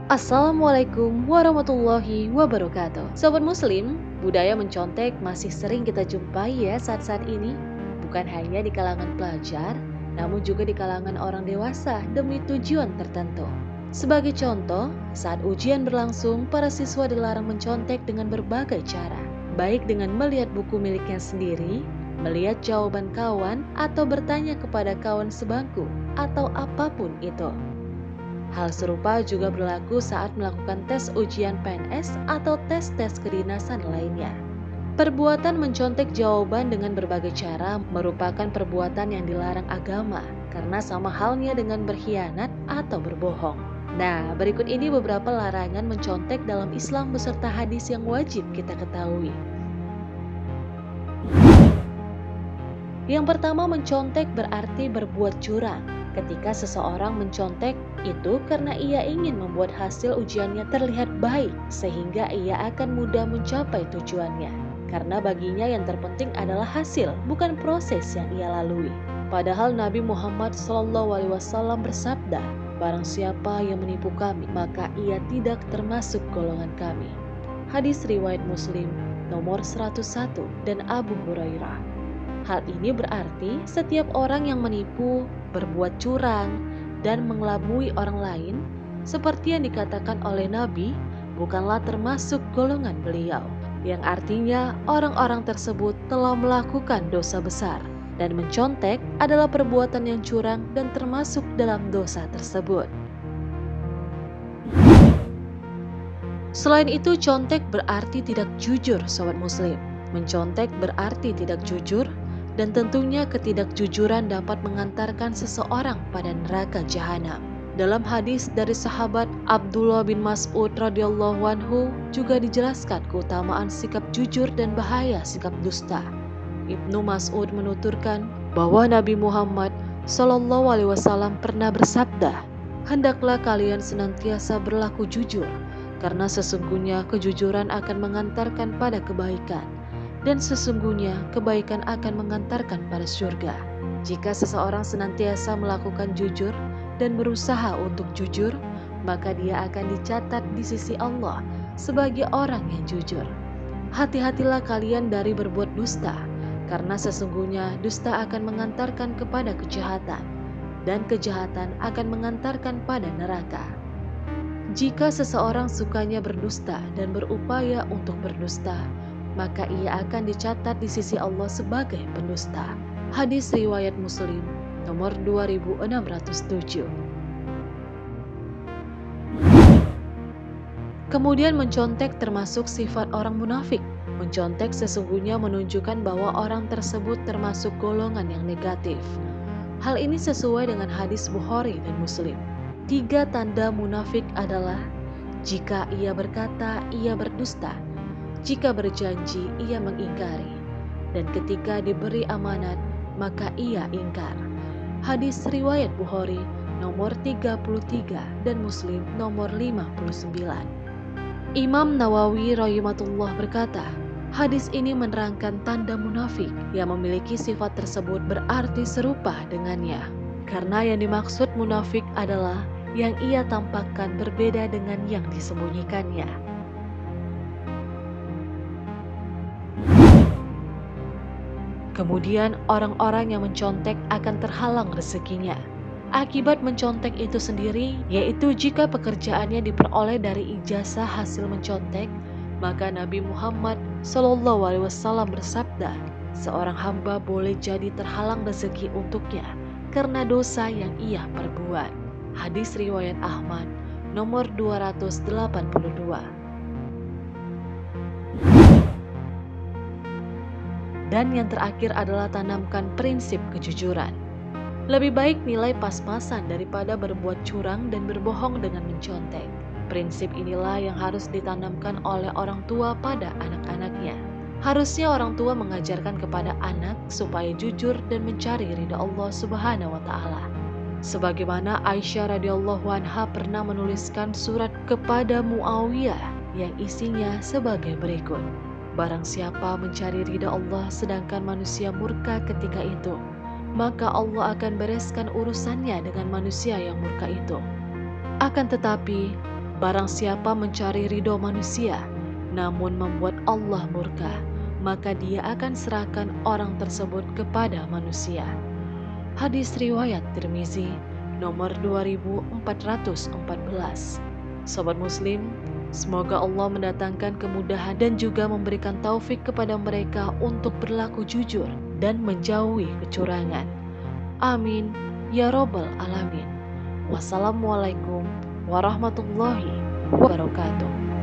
Assalamualaikum warahmatullahi wabarakatuh. Sobat Muslim, budaya mencontek masih sering kita jumpai ya saat-saat ini. Bukan hanya di kalangan pelajar, namun juga di kalangan orang dewasa demi tujuan tertentu. Sebagai contoh, saat ujian berlangsung, para siswa dilarang mencontek dengan berbagai cara. Baik dengan melihat buku miliknya sendiri, melihat jawaban kawan, atau bertanya kepada kawan sebangku, atau apapun itu. Hal serupa juga berlaku saat melakukan tes ujian PNS atau tes-tes kedinasan lainnya. Perbuatan mencontek jawaban dengan berbagai cara merupakan perbuatan yang dilarang agama karena sama halnya dengan berkhianat atau berbohong. Nah, berikut ini beberapa larangan mencontek dalam Islam beserta hadis yang wajib kita ketahui. Yang pertama, mencontek berarti berbuat curang. Ketika seseorang mencontek itu karena ia ingin membuat hasil ujiannya terlihat baik sehingga ia akan mudah mencapai tujuannya. Karena baginya yang terpenting adalah hasil, bukan proses yang ia lalui. Padahal Nabi Muhammad SAW bersabda, "Barang siapa yang menipu kami, maka ia tidak termasuk golongan kami." Hadis riwayat Muslim nomor 101 dan Abu Hurairah. Hal ini berarti setiap orang yang menipu, berbuat curang, dan mengelabui orang lain, seperti yang dikatakan oleh Nabi, bukanlah termasuk golongan beliau. Yang artinya orang-orang tersebut telah melakukan dosa besar, dan mencontek adalah perbuatan yang curang dan termasuk dalam dosa tersebut. Selain itu, contek berarti tidak jujur, sobat muslim. Mencontek berarti tidak jujur, dan tentunya ketidakjujuran dapat mengantarkan seseorang pada neraka jahanam. Dalam hadis dari sahabat Abdullah bin Mas'ud radhiyallahu anhu juga dijelaskan keutamaan sikap jujur dan bahaya sikap dusta. Ibnu Mas'ud menuturkan bahwa Nabi Muhammad SAW pernah bersabda, "Hendaklah kalian senantiasa berlaku jujur, karena sesungguhnya kejujuran akan mengantarkan pada kebaikan, dan sesungguhnya kebaikan akan mengantarkan pada surga." Jika seseorang senantiasa melakukan jujur dan berusaha untuk jujur, maka dia akan dicatat di sisi Allah sebagai orang yang jujur. Hati-hatilah kalian dari berbuat dusta, karena sesungguhnya dusta akan mengantarkan kepada kejahatan, dan kejahatan akan mengantarkan pada neraka. Jika seseorang sukanya berdusta dan berupaya untuk berdusta, maka ia akan dicatat di sisi Allah sebagai pendusta. Hadis riwayat Muslim nomor 2607. Kemudian mencontek termasuk sifat orang munafik. Mencontek sesungguhnya menunjukkan bahwa orang tersebut termasuk golongan yang negatif. Hal ini sesuai dengan hadis Bukhari dan Muslim. 3 tanda munafik adalah: jika ia berkata, ia berdusta; jika berjanji, ia mengingkari; dan ketika diberi amanat, maka ia ingkar. Hadis riwayat Bukhari nomor 33 dan Muslim nomor 59. Imam Nawawi rahimahullah berkata, hadis ini menerangkan tanda munafik yang memiliki sifat tersebut berarti serupa dengannya. Karena yang dimaksud munafik adalah yang ia tampakkan berbeda dengan yang disembunyikannya. Kemudian orang-orang yang mencontek akan terhalang rezekinya. Akibat mencontek itu sendiri, yaitu jika pekerjaannya diperoleh dari ijazah hasil mencontek, maka Nabi Muhammad SAW bersabda, seorang hamba boleh jadi terhalang rezeki untuknya karena dosa yang ia perbuat. Hadis riwayat Ahmad nomor 282. Dan yang terakhir adalah tanamkan prinsip kejujuran. Lebih baik nilai pas-pasan daripada berbuat curang dan berbohong dengan mencontek. Prinsip inilah yang harus ditanamkan oleh orang tua pada anak-anaknya. Harusnya orang tua mengajarkan kepada anak supaya jujur dan mencari ridha Allah Subhanahu wa taala. Sebagaimana Aisyah radhiyallahu anha pernah menuliskan surat kepada Muawiyah yang isinya sebagai berikut. Barang siapa mencari ridha Allah sedangkan manusia murka ketika itu, maka Allah akan bereskan urusannya dengan manusia yang murka itu. Akan tetapi, Barang siapa mencari ridho manusia, namun membuat Allah murka, maka dia akan serahkan orang tersebut kepada manusia. Hadis riwayat Tirmizi nomor 2414. Sobat Muslim, semoga Allah mendatangkan kemudahan dan juga memberikan taufik kepada mereka untuk berlaku jujur dan menjauhi kecurangan. Amin ya robbal alamin. Wassalamualaikum warahmatullahi wabarakatuh.